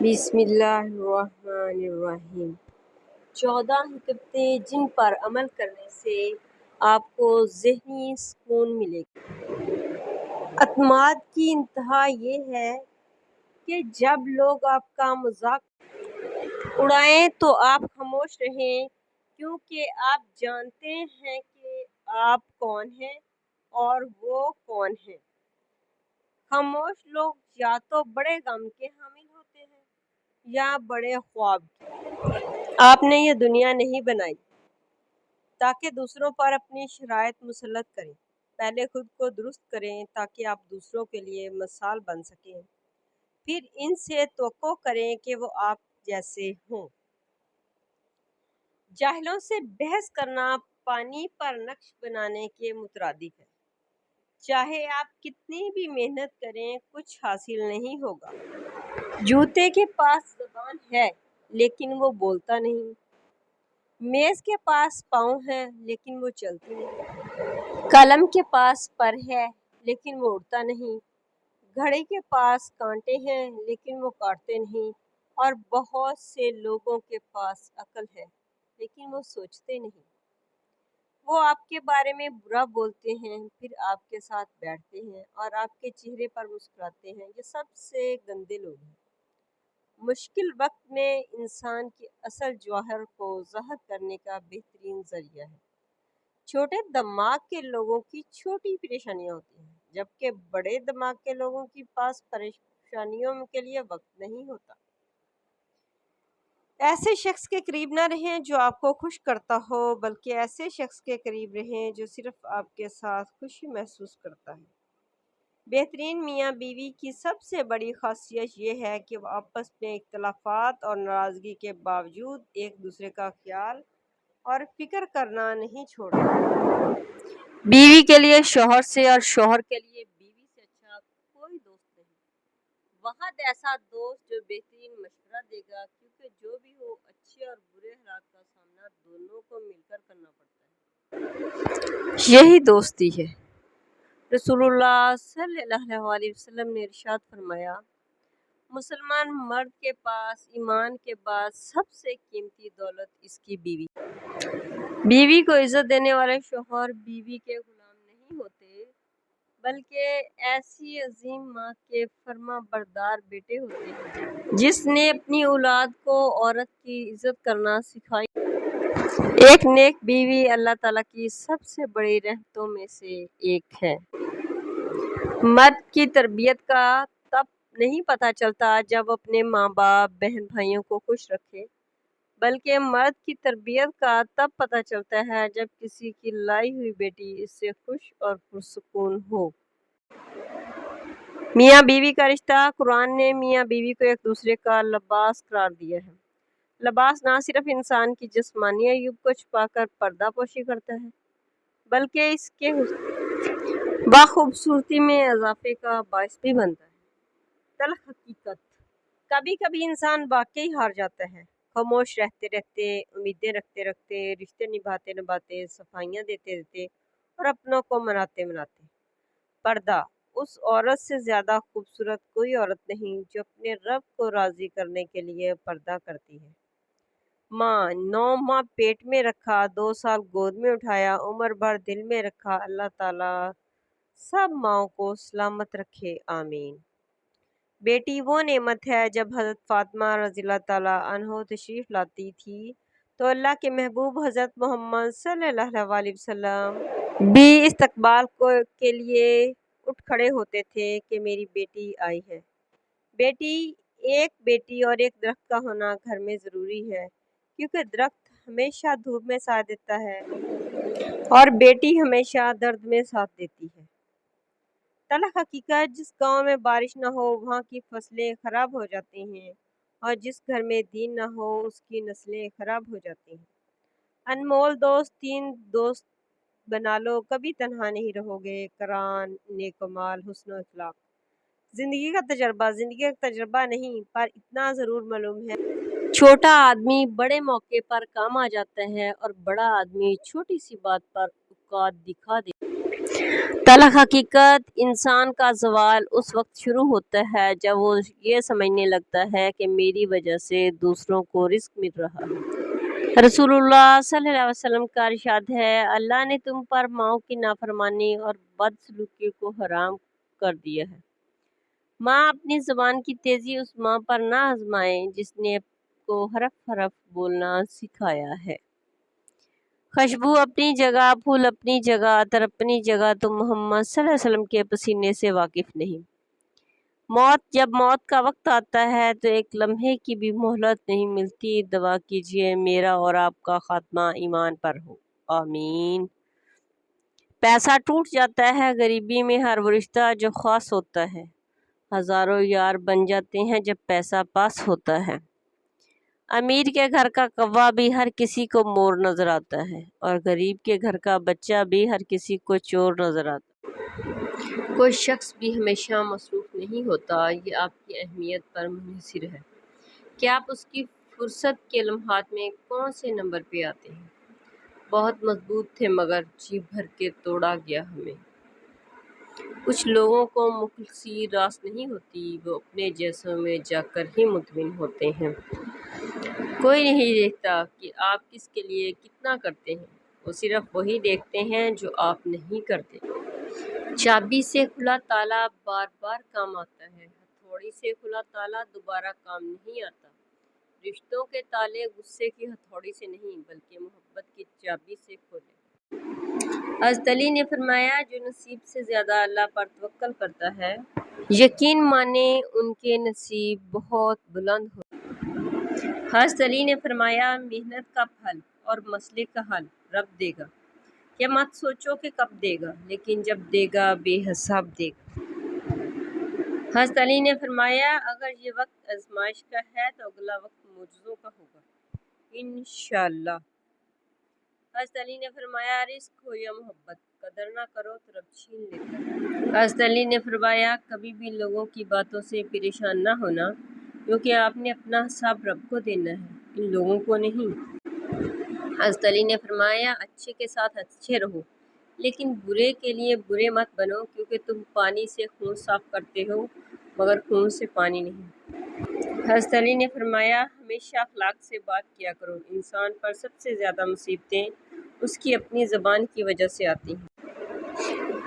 بسم اللہ الرحمن الرحیم 14 حکمتیں جن پر عمل کرنے سے آپ کو ذہنی سکون ملے گا۔ اعتماد کی انتہا یہ ہے کہ جب لوگ آپ کا مذاق اڑائیں تو آپ خاموش رہیں، کیونکہ آپ جانتے ہیں کہ آپ کون ہیں اور وہ کون ہیں۔ خاموش لوگ یا تو بڑے غم کے حامل ہوتے ہیں یا بڑے خواب کے۔ آپ نے یہ دنیا نہیں بنائی تاکہ دوسروں پر اپنی شرائط مسلط کریں، پہلے خود کو درست کریں تاکہ آپ دوسروں کے لیے مثال بن سکیں، پھر ان سے توقع کریں کہ وہ آپ جیسے ہوں۔ جاہلوں سے بحث کرنا پانی پر نقش بنانے کے مترادف ہے۔ چاہے آپ کتنی بھی محنت کریں کچھ حاصل نہیں ہوگا۔ جوتے کے پاس زبان ہے لیکن وہ بولتا نہیں، میز کے پاس پاؤں ہیں لیکن وہ چلتی نہیں، قلم کے پاس پر ہے لیکن وہ اڑتا نہیں، گھڑی کے پاس کانٹے ہیں لیکن وہ کاٹتے نہیں، اور بہت سے لوگوں کے پاس عقل ہے لیکن وہ سوچتے نہیں۔ وہ آپ کے بارے میں برا بولتے ہیں، پھر آپ کے ساتھ بیٹھتے ہیں اور آپ کے چہرے پر مسکراتے ہیں۔ یہ سب سے گندے لوگ ہیں۔ مشکل وقت میں انسان کی اصل جوہر کو ظاہر کرنے کا بہترین ذریعہ ہے۔ چھوٹے دماغ کے لوگوں کی چھوٹی پریشانیاں ہوتی ہیں، جبکہ بڑے دماغ کے لوگوں کے پاس پریشانیوں کے لیے وقت نہیں ہوتا۔ ایسے شخص کے قریب نہ رہیں جو آپ کو خوش کرتا ہو، بلکہ ایسے شخص کے قریب رہیں جو صرف آپ کے ساتھ خوشی محسوس کرتا ہے۔ بہترین میاں بیوی کی سب سے بڑی خاصیت یہ ہے کہ وہ آپس میں اختلافات اور ناراضگی کے باوجود ایک دوسرے کا خیال اور فکر کرنا نہیں چھوڑتے۔ بیوی کے لیے شوہر سے اور شوہر کے لیے بیوی سے اچھا کوئی دوست نہیں۔ وحد ایسا دوست جو بہترین مشورہ دے گا، کیونکہ جو بھی ہو اچھے اور برے حالات کا سامنا دونوں کو مل کر کرنا پڑتا ہے۔ یہی دوستی ہے۔ رسول اللہ صلی اللہ علیہ وسلم نے ارشاد فرمایا، مسلمان مرد کے پاس ایمان کے بعد سب سے قیمتی دولت اس کی بیوی۔ بیوی کو عزت دینے والے شوہر بیوی کے غلام نہیں ہوتے، بلکہ ایسی عظیم ماں کے فرما بردار بیٹے ہوتے ہیں جس نے اپنی اولاد کو عورت کی عزت کرنا سکھائی۔ ایک نیک بیوی اللہ تعالیٰ کی سب سے بڑی رحمتوں میں سے ایک ہے۔ مرد کی تربیت کا تب نہیں پتہ چلتا جب اپنے ماں باپ بہن بھائیوں کو خوش رکھے، بلکہ مرد کی تربیت کا تب پتہ چلتا ہے جب کسی کی لائی ہوئی بیٹی اس سے خوش اور پرسکون ہو۔ میاں بیوی کا رشتہ۔ قرآن نے میاں بیوی کو ایک دوسرے کا لباس قرار دیا ہے۔ لباس نہ صرف انسان کی جسمانی عیوب کو چھپا کر پردہ پوشی کرتا ہے، بلکہ اس کے خوبصورتی میں اضافے کا باعث بھی بنتا ہے۔ تلخ حقیقت: کبھی کبھی انسان واقعی ہار جاتا ہے۔ خاموش رہتے رہتے، امیدیں رکھتے رکھتے، رشتے نبھاتے نبھاتے، صفائیاں دیتے دیتے اور اپنوں کو مناتے مناتے۔ پردہ: اس عورت سے زیادہ خوبصورت کوئی عورت نہیں جو اپنے رب کو راضی کرنے کے لیے پردہ کرتی ہے۔ ماں: 9 ماہ پیٹ میں رکھا، 2 سال گود میں اٹھایا، عمر بھر دل میں رکھا۔ اللہ تعالیٰ سب ماؤں کو سلامت رکھے، آمین۔ بیٹی وہ نعمت ہے۔ جب حضرت فاطمہ رضی اللہ تعالیٰ عنہ تشریف لاتی تھی تو اللہ کے محبوب حضرت محمد صلی اللہ علیہ وسلم بھی استقبال کے لیے اٹھ کھڑے ہوتے تھے کہ میری بیٹی آئی ہے۔ ایک بیٹی اور ایک درخت کا ہونا گھر میں ضروری ہے، کیونکہ درخت ہمیشہ دھوپ میں ساتھ دیتا ہے اور بیٹی ہمیشہ درد میں ساتھ دیتی ہے۔ تلخ حقیقت: جس گاؤں میں بارش نہ ہو وہاں کی فصلیں خراب ہو جاتی ہیں، اور جس گھر میں دین نہ ہو اس کی نسلیں خراب ہو جاتی ہیں۔ انمول دوست: 3 دوست بنا لو، کبھی تنہا نہیں رہو گے۔ قرآن، نیک مال، حسن و اخلاق۔ زندگی کا تجربہ نہیں، پر اتنا ضرور معلوم ہے، چھوٹا آدمی بڑے موقع پر کام آ جاتا ہے اور بڑا آدمی چھوٹی سی بات پر اوقات دکھا دیتا ہے۔ تلخ حقیقت: انسان کا زوال اس وقت شروع ہوتا ہے جب وہ یہ سمجھنے لگتا ہے کہ میری وجہ سے دوسروں کو رزق مل رہا ہے۔ رسول اللہ صلی اللہ علیہ وسلم کا ارشاد ہے، اللہ نے تم پر ماؤں کی نافرمانی اور بدسلوکی کو حرام کر دیا ہے۔ ماں اپنی زبان کی تیزی اس ماں پر نہ آزمائے جس نے کو حرف حرف بولنا سکھایا ہے۔ خوشبو اپنی جگہ، پھول اپنی جگہ، عطر اپنی جگہ، تم محمد صلی اللہ علیہ وسلم کے پسینے سے واقف نہیں۔ جب موت کا وقت آتا ہے تو ایک لمحے کی بھی مہلت نہیں ملتی۔ دعا کیجیے میرا اور آپ کا خاتمہ ایمان پر ہو، آمین۔ پیسہ ٹوٹ جاتا ہے غریبی میں ہر وہ رشتہ جو خاص ہوتا ہے۔ ہزاروں یار بن جاتے ہیں جب پیسہ پاس ہوتا ہے۔ امیر کے گھر کا کوا بھی ہر کسی کو مور نظر آتا ہے اور غریب کے گھر کا بچہ بھی ہر کسی کو چور نظر آتا ہے۔ کوئی شخص بھی ہمیشہ مصروف نہیں ہوتا، یہ آپ کی اہمیت پر منحصر ہے کہ آپ اس کی فرصت کے لمحات میں کون سے نمبر پہ آتے ہیں۔ بہت مضبوط تھے مگر جی بھر کے توڑا گیا ہمیں۔ کچھ لوگوں کو مخلصی راس نہیں ہوتی، وہ اپنے جیسوں میں جا کر ہی مطمئن ہوتے ہیں۔ کوئی نہیں دیکھتا کہ آپ کس کے لیے کتنا کرتے ہیں، وہ صرف وہی دیکھتے ہیں جو آپ نہیں کرتے۔ چابی سے کھلا تالا بار بار کام آتا ہے، ہتھوڑی سے کھلا تالا دوبارہ کام نہیں آتا۔ رشتوں کے تالے غصے کی ہتھوڑی سے نہیں بلکہ محبت کی چابی سے کھولے۔ حضرت علی نے فرمایا، جو نصیب سے زیادہ اللہ پر توکل کرتا ہے، یقین مانے ان کے نصیب بہت بلند ہوتے ہیں۔ حضرت علی نے فرمایا، محنت کا پھل اور مسئلے کا حل رب دے گا۔ یہ مت سوچو کہ کب دے گا، لیکن جب دے گا بے حساب دے گا۔ حضرت علی نے فرمایا، اگر یہ وقت آزمائش کا ہے تو اگلا وقت معجزوں کا ہوگا، انشاءاللہ۔ حضرت علی نے فرمایا، رزق ہو یا محبت، قدر نہ کرو تو رب چھین لیتا ہے۔ حضرت علی نے فرمایا، کبھی بھی لوگوں کی باتوں سے پریشان نہ ہونا، کیونکہ آپ نے اپنا حساب رب کو دینا ہے، ان لوگوں کو نہیں۔ حضرت علی نے فرمایا، اچھے کے ساتھ اچھے رہو لیکن برے کے لیے برے مت بنو، کیونکہ تم پانی سے خون صاف کرتے ہو مگر خون سے پانی نہیں۔ حضرت علی نے فرمایا، ہمیشہ اخلاق سے بات کیا کرو، انسان پر سب سے زیادہ مصیبتیں اس کی اپنی زبان کی وجہ سے آتی ہیں۔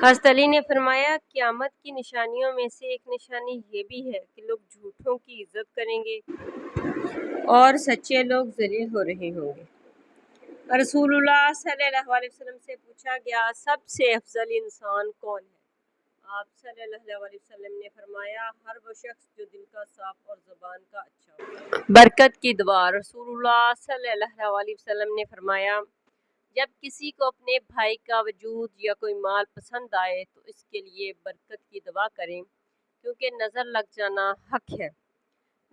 حضرت علی نے فرمایا، قیامت کی نشانیوں میں سے ایک نشانی یہ بھی ہے کہ لوگ جھوٹوں کی عزت کریں گے اور سچے لوگ ذلیل ہو رہے ہوں گے۔ رسول اللہ صلی اللہ علیہ وسلم سے پوچھا گیا، سب سے افضل انسان کون ہے؟ آپ صلی اللہ علیہ وسلم نے فرمایا، ہر وہ شخص جو دل کا صاف اور زبان کا اچھا ہو۔ برکت کی دعا۔ رسول اللہ صلی اللہ علیہ وسلم نے فرمایا، جب کسی کو اپنے بھائی کا وجود یا کوئی مال پسند آئے تو اس کے لیے برکت کی دعا کریں، کیونکہ نظر لگ جانا حق ہے۔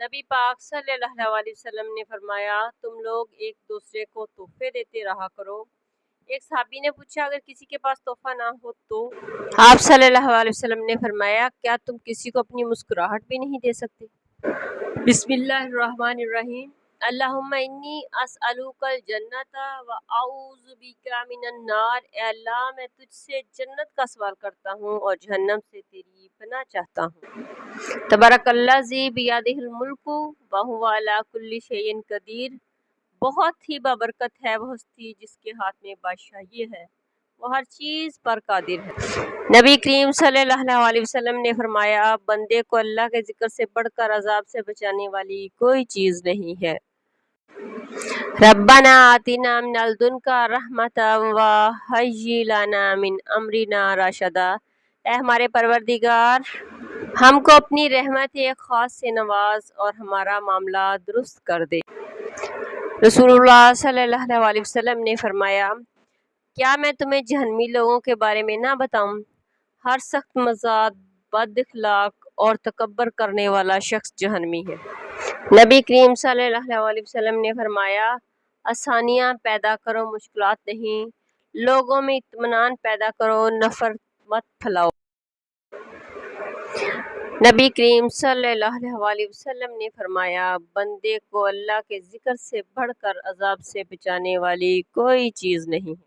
نبی پاک صلی اللہ علیہ وسلم نے فرمایا، تم لوگ ایک دوسرے کو تحفے دیتے رہا کرو۔ ایک صحابی نے پوچھا، اگر کسی کے پاس تحفہ نہ ہو تو؟ آپ صلی اللہ علیہ وسلم نے فرمایا، کیا تم کسی کو اپنی مسکراہٹ بھی نہیں دے سکتے؟ بسم اللہ الرحمن الرحیم۔ اللہم انی اسألوک الجنت و اعوذ بک من النار۔ اے اللہ، میں تجھ سے جنت کا سوال کرتا ہوں اور جہنم سے تیری پناہ چاہتا ہوں۔ تبارک الذی بیدہ الملک وہو علی کل شیء قدیر۔ بہت ہی بابرکت ہے وہ ہستی جس کے ہاتھ میں بادشاہی ہے، وہ ہر چیز پر قادر ہے۔ نبی کریم صلی اللہ علیہ وسلم نے فرمایا، بندے کو اللہ کے ذکر سے بڑھ کر عذاب سے بچانے والی کوئی چیز نہیں ہے۔ ربنا آتنا من لدنک رحمۃ وہیئ لنا من امرنا رشدا۔ اے ہمارے پروردگار، ہم کو اپنی رحمت ایک خاص سے نواز اور ہمارا معاملہ درست کر دے۔ رسول اللہ صلی اللہ علیہ وسلم نے فرمایا، کیا میں تمہیں جہنمی لوگوں کے بارے میں نہ بتاؤں؟ ہر سخت مزاج، بد اخلاق اور تکبر کرنے والا شخص جہنمی ہے۔ نبی کریم صلی اللہ علیہ وسلم نے فرمایا، آسانیاں پیدا کرو، مشکلات نہیں، لوگوں میں اطمینان پیدا کرو، نفرت مت پھیلاؤ۔ نبی کریم صلی اللہ علیہ وسلم نے فرمایا، بندے کو اللہ کے ذکر سے بڑھ کر عذاب سے بچانے والی کوئی چیز نہیں ہے۔